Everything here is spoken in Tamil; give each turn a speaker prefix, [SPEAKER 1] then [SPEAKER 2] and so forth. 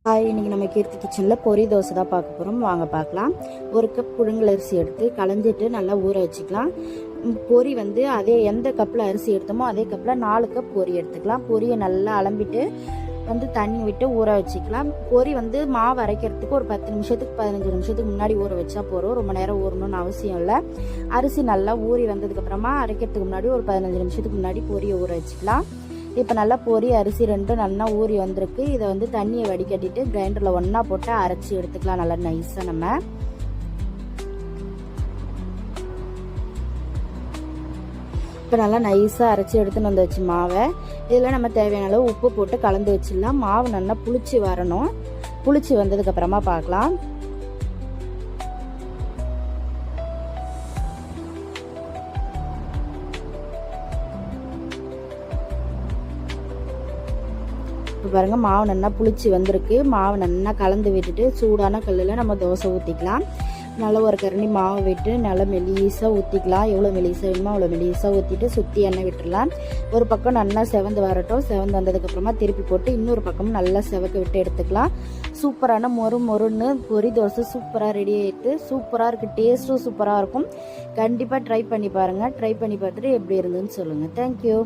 [SPEAKER 1] ஹாய், இன்றைக்கி நம்ம கீர்த்தி கிச்சனில் பொரி தோசை தான் பார்க்க போகிறோம். வாங்க பார்க்கலாம். ஒரு கப் புழுங்கல் அரிசி எடுத்து களைஞ்சிட்டு நல்லா ஊற வச்சுக்கலாம். பொரி வந்து அதே எந்த கப்பில் அரிசி எடுத்தோமோ அதே கப்பில் 4 கப் பொரி எடுத்துக்கலாம். பொரியை நல்லா அலம்பிட்டு தண்ணி விட்டு ஊற வச்சுக்கலாம். பொரி மாவு அரைக்கிறதுக்கு ஒரு 10 நிமிஷத்துக்கு 15 நிமிஷத்துக்கு முன்னாடி ஊற வச்சா போகிறோம். ரொம்ப நேரம் ஊறணும்னு அவசியம் இல்லை. அரிசி நல்லா ஊறி வந்ததுக்கப்புறமா அரைக்கிறதுக்கு முன்னாடி ஒரு 15 நிமிஷத்துக்கு முன்னாடி பொரியை ஊற வச்சுக்கலாம். இப்போ நல்லா பொரி அரிசி ரெண்டும் நல்லா ஊறி வந்திருக்கு. இதை தண்ணியை வடிகட்டிட்டு கிரைண்டரில் ஒன்றா போட்டு அரைச்சி எடுத்துக்கலாம். நல்லா நைஸாக நம்ம இப்போ நல்லா நைஸாக அரைச்சி எடுத்துன்னு வந்து வச்சு மாவை இதில் நம்ம தேவையான அளவு உப்பு போட்டு கலந்து வச்சிடலாம். மாவு நல்லா புளிச்சு வரணும். புளிச்சு வந்ததுக்கப்புறமா பார்க்கலாம். இப்போ பாருங்கள், மாவு நல்லா புளிச்சு வந்திருக்கு. மாவு நல்லா கலந்து விட்டுட்டு சூடான கல்லில் நம்ம தோசை ஊற்றிக்கலாம். நல்லா ஒரு கரண்டி மாவு விட்டு நல்லா மெலிசாக ஊற்றிக்கலாம். எவ்வளோ மெலிசாக வேணுமோ அவ்வளோ மெலிசாக ஊற்றிட்டு சுற்றி எண்ணெய் விட்டுடலாம். ஒரு பக்கம் நல்லா செவந்து வரட்டும். செவந்து வந்ததுக்கப்புறமா திருப்பி போட்டு இன்னொரு பக்கமும் நல்லா செவக்க விட்டு எடுத்துக்கலாம். சூப்பரான மொறுன்னு பொரி தோசை சூப்பராக ரெடி ஆகிட்டு சூப்பராக இருக்குது. டேஸ்ட்டும் சூப்பராக இருக்கும். கண்டிப்பாக ட்ரை பண்ணி பாருங்கள். ட்ரை பண்ணி பார்த்துட்டு எப்படி இருந்துன்னு சொல்லுங்கள். தேங்க்யூ.